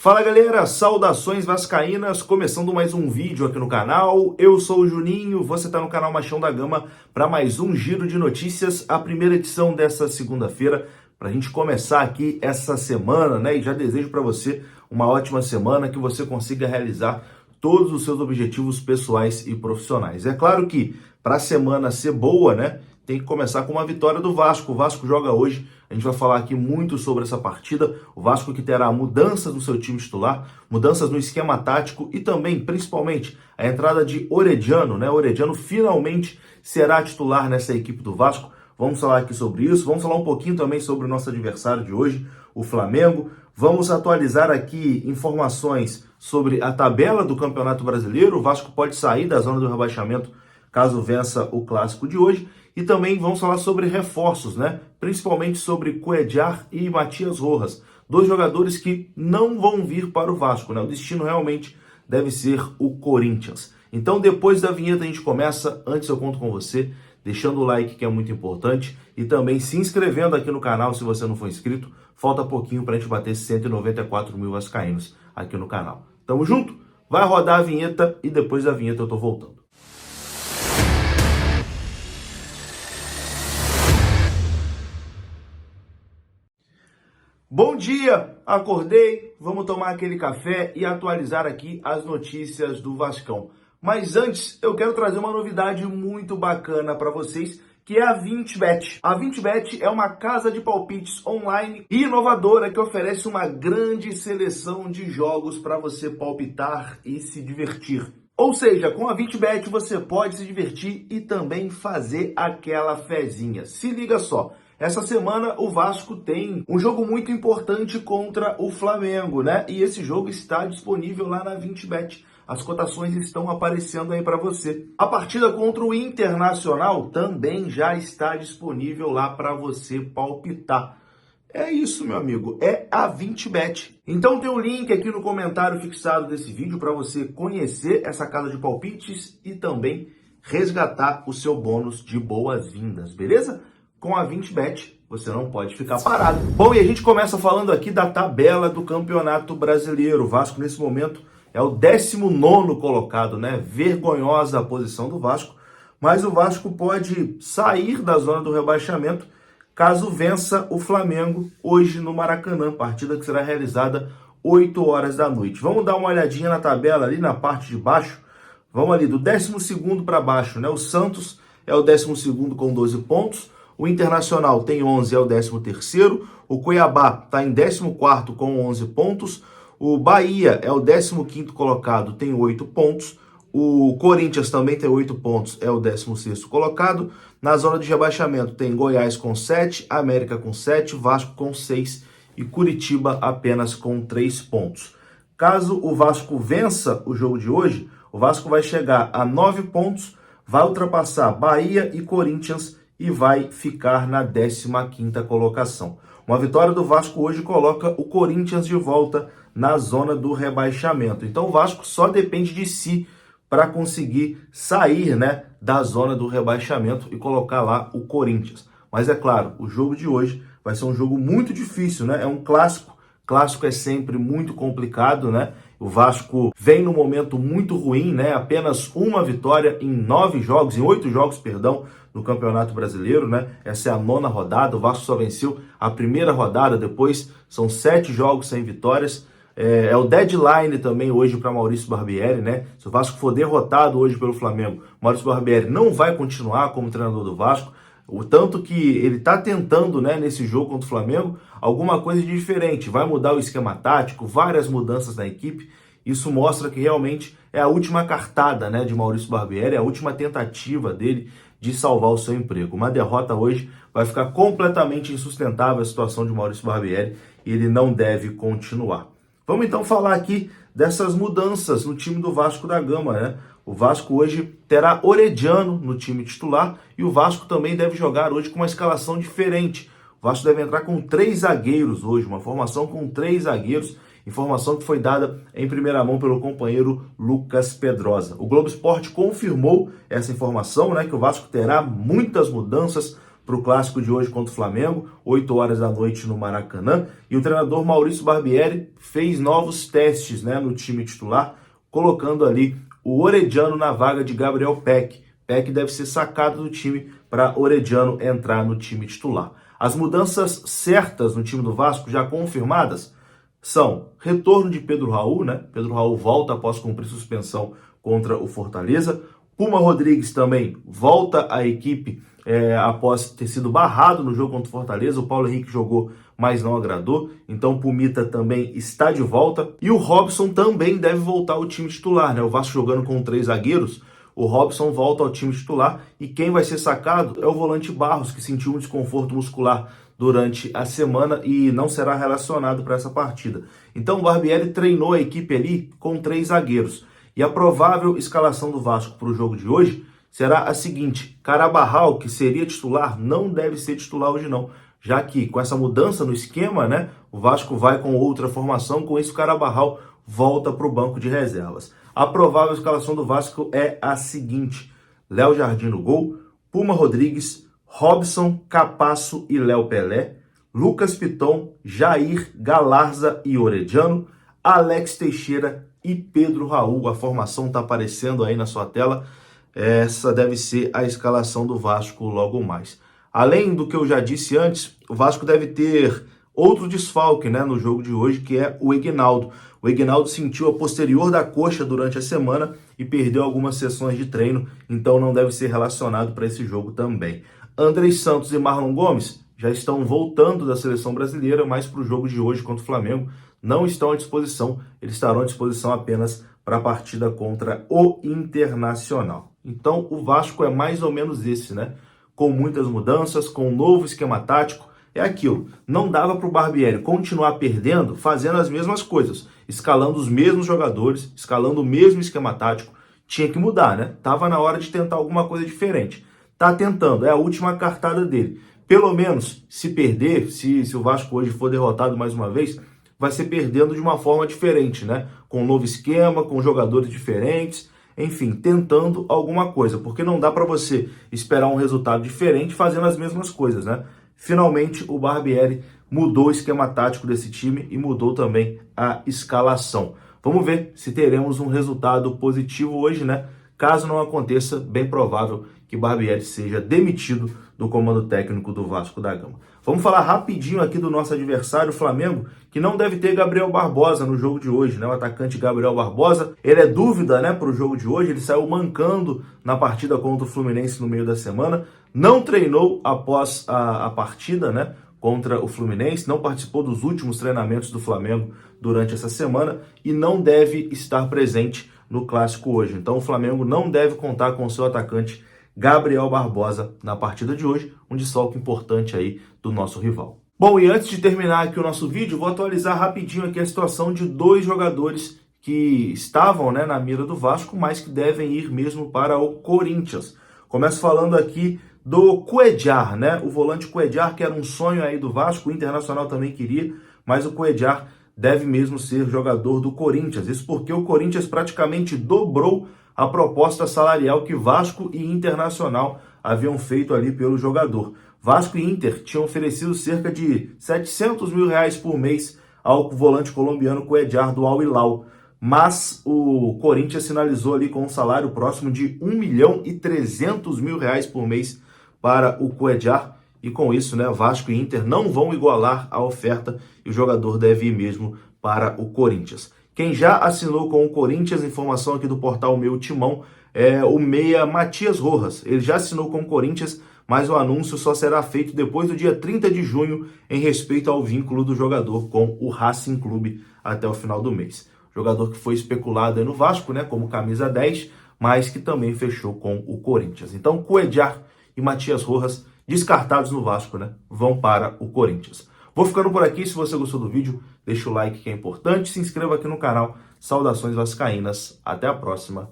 Fala galera, saudações vascaínas, começando mais um vídeo aqui no canal. Eu sou o Juninho, você está no canal Machão da Gama para mais um giro de notícias, a primeira edição dessa segunda-feira, para a gente começar aqui essa semana, né? E já desejo para você uma ótima semana, que você consiga realizar todos os seus objetivos pessoais e profissionais. É claro que para a semana ser boa, né? Tem que começar com uma vitória do Vasco. O Vasco joga hoje, a gente vai falar aqui muito sobre essa partida. O Vasco que terá mudanças no seu time titular, mudanças no esquema tático e também, principalmente, a entrada de Orediano, né? Orediano finalmente será titular nessa equipe do Vasco. Vamos falar aqui sobre isso, vamos falar um pouquinho também sobre o nosso adversário de hoje, o Flamengo. Vamos atualizar aqui informações sobre a tabela do Campeonato Brasileiro. O Vasco pode sair da zona do rebaixamento caso vença o clássico de hoje. E também vamos falar sobre reforços, né? Principalmente sobre Cuéllar e Matias Rojas, dois jogadores que não vão vir para o Vasco, né? O destino realmente deve ser o Corinthians. Então, depois da vinheta a gente começa. Antes eu conto com você, deixando o like, que é muito importante, e também se inscrevendo aqui no canal se você não for inscrito. Falta pouquinho para a gente bater 194 mil vascaínos aqui no canal. Tamo junto? Vai rodar a vinheta e depois da vinheta eu tô voltando. Bom dia, acordei, vamos tomar aquele café e atualizar aqui as notícias do Vascão. Mas antes, eu quero trazer uma novidade muito bacana para vocês, que é a 20Bet. A 20Bet é uma casa de palpites online e inovadora que oferece uma grande seleção de jogos para você palpitar e se divertir. Ou seja, com a 20Bet você pode se divertir e também fazer aquela fezinha. Se liga só. Essa semana o Vasco tem um jogo muito importante contra o Flamengo, né? E esse jogo está disponível lá na 20Bet. As cotações estão aparecendo aí para você. A partida contra o Internacional também já está disponível lá para você palpitar. É isso, meu amigo, é a 20Bet. Então tem um link aqui no comentário fixado desse vídeo para você conhecer essa casa de palpites e também resgatar o seu bônus de boas-vindas, beleza? Com a 20Bet, você não pode ficar parado. Bom, e a gente começa falando aqui da tabela do Campeonato Brasileiro. O Vasco, nesse momento, é o 19º colocado, né? Vergonhosa a posição do Vasco. Mas o Vasco pode sair da zona do rebaixamento caso vença o Flamengo hoje no Maracanã. Partida que será realizada 8 horas da noite. Vamos dar uma olhadinha na tabela ali na parte de baixo. Vamos ali do 12º para baixo, né? O Santos é o 12º com 12 pontos. O Internacional tem 11, é o 13º. O Cuiabá está em 14º com 11 pontos. O Bahia é o 15º colocado, tem 8 pontos. O Corinthians também tem 8 pontos, é o 16º colocado. Na zona de rebaixamento tem Goiás com 7, América com 7, Vasco com 6 e Curitiba apenas com 3 pontos. Caso o Vasco vença o jogo de hoje, o Vasco vai chegar a 9 pontos, vai ultrapassar Bahia e Corinthians e vai ficar na 15ª colocação. Uma vitória do Vasco hoje coloca o Corinthians de volta na zona do rebaixamento. Então o Vasco só depende de si para conseguir sair, né, da zona do rebaixamento e colocar lá o Corinthians. Mas é claro, o jogo de hoje vai ser um jogo muito difícil, né? É um clássico. Clássico é sempre muito complicado, né? O Vasco vem num momento muito ruim, né? Apenas uma vitória em 8 jogos, no Campeonato Brasileiro, né? Essa é a 9ª rodada, o Vasco só venceu a primeira rodada, depois são 7 jogos sem vitórias. É o deadline também hoje para Maurício Barbieri, né? Se o Vasco for derrotado hoje pelo Flamengo, Maurício Barbieri não vai continuar como treinador do Vasco. O tanto que ele está tentando, né, nesse jogo contra o Flamengo, alguma coisa de diferente. Vai mudar o esquema tático, várias mudanças na equipe. Isso mostra que realmente é a última cartada, né, de Maurício Barbieri, é a última tentativa dele de salvar o seu emprego. Uma derrota hoje vai ficar completamente insustentável a situação de Maurício Barbieri e ele não deve continuar. Vamos então falar aqui dessas mudanças no time do Vasco da Gama, né? O Vasco hoje terá Orediano no time titular e o Vasco também deve jogar hoje com uma escalação diferente. O Vasco deve entrar com 3 zagueiros hoje, uma formação com 3 zagueiros, informação que foi dada em primeira mão pelo companheiro Lucas Pedrosa. O Globo Esporte confirmou essa informação, né, que o Vasco terá muitas mudanças para o clássico de hoje contra o Flamengo, 8 horas da noite no Maracanã. E o treinador Maurício Barbieri fez novos testes, né, no time titular, colocando ali o Orediano na vaga de Gabriel Peck. Peck deve ser sacado do time para Orediano entrar no time titular. As mudanças certas no time do Vasco, já confirmadas, são retorno de Pedro Raul, né? Pedro Raul volta após cumprir suspensão contra o Fortaleza. Puma Rodrigues também volta à equipe após ter sido barrado no jogo contra o Fortaleza. O Paulo Henrique jogou, mas não agradou. Então o Pumita também está de volta. E o Robson também deve voltar ao time titular, né? O Vasco jogando com 3 zagueiros. O Robson volta ao time titular e quem vai ser sacado é o volante Barros, que sentiu um desconforto muscular durante a semana e não será relacionado para essa partida. Então o Barbieri treinou a equipe ali com 3 zagueiros. E a provável escalação do Vasco para o jogo de hoje será a seguinte: Carabarral, que seria titular, não deve ser titular hoje não, já que com essa mudança no esquema, né, o Vasco vai com outra formação, com isso o Carabarral volta para o banco de reservas. A provável escalação do Vasco é a seguinte: Léo Jardim no gol, Puma Rodrigues, Robson, Capasso e Léo Pelé, Lucas Piton, Jair, Galarza e Orediano, Alex Teixeira e Pedro Raul. A formação está aparecendo aí na sua tela. Essa deve ser a escalação do Vasco logo mais. Além do que eu já disse antes, o Vasco deve ter outro desfalque, né, no jogo de hoje, que é o Egnaldo. O Egnaldo sentiu a posterior da coxa durante a semana e perdeu algumas sessões de treino, então não deve ser relacionado para esse jogo também. Andrei Santos e Marlon Gomes já estão voltando da seleção brasileira, mas para o jogo de hoje contra o Flamengo não estão à disposição. Eles estarão à disposição apenas para a partida contra o Internacional. Então o Vasco é mais ou menos esse, né? Com muitas mudanças, com um novo esquema tático. É aquilo, não dava para o Barbieri continuar perdendo fazendo as mesmas coisas, escalando os mesmos jogadores, escalando o mesmo esquema tático. Tinha que mudar, né? Tava na hora de tentar alguma coisa diferente. Tá tentando, é a última cartada dele. Pelo menos, se perder, se o Vasco hoje for derrotado mais uma vez, vai ser perdendo de uma forma diferente, né? Com um novo esquema, com jogadores diferentes, enfim, tentando alguma coisa. Porque não dá para você esperar um resultado diferente fazendo as mesmas coisas, né? Finalmente, o Barbieri mudou o esquema tático desse time e mudou também a escalação. Vamos ver se teremos um resultado positivo hoje, né? Caso não aconteça, bem provável que Barbieri seja demitido do comando técnico do Vasco da Gama. Vamos falar rapidinho aqui do nosso adversário, o Flamengo, que não deve ter Gabriel Barbosa no jogo de hoje, né? O atacante Gabriel Barbosa, ele é dúvida, né, para o jogo de hoje. Ele saiu mancando na partida contra o Fluminense no meio da semana, não treinou após a partida, né, contra o Fluminense, não participou dos últimos treinamentos do Flamengo durante essa semana e não deve estar presente no clássico hoje. Então o Flamengo não deve contar com o seu atacante Gabriel Barbosa na partida de hoje, um desfalque importante aí do nosso rival. Bom, e antes de terminar aqui o nosso vídeo, vou atualizar rapidinho aqui a situação de 2 jogadores que estavam, né, na mira do Vasco, mas que devem ir mesmo para o Corinthians. Começo falando aqui do Cuéllar, né? O volante Cuéllar, que era um sonho aí do Vasco, o Internacional também queria, mas o Cuéllar deve mesmo ser jogador do Corinthians. Isso porque o Corinthians praticamente dobrou a proposta salarial que Vasco e Internacional haviam feito ali pelo jogador. Vasco e Inter tinham oferecido cerca de 700 mil reais por mês ao volante colombiano Cuéllar do Al Hilal, mas o Corinthians sinalizou ali com um salário próximo de 1.300.000 reais por mês para o Cuéllar, e com isso, né, Vasco e Inter não vão igualar a oferta e o jogador deve ir mesmo para o Corinthians. Quem já assinou com o Corinthians, informação aqui do portal Meu Timão, é o meia Matias Rojas. Ele já assinou com o Corinthians, mas o anúncio só será feito depois do dia 30 de junho em respeito ao vínculo do jogador com o Racing Clube até o final do mês. Jogador que foi especulado aí no Vasco, né, como camisa 10, mas que também fechou com o Corinthians. Então, Cuéllar e Matias Rojas, descartados no Vasco, né, vão para o Corinthians. Vou ficando por aqui. Se você gostou do vídeo, deixa o like que é importante. Se inscreva aqui no canal. Saudações vascaínas. Até a próxima.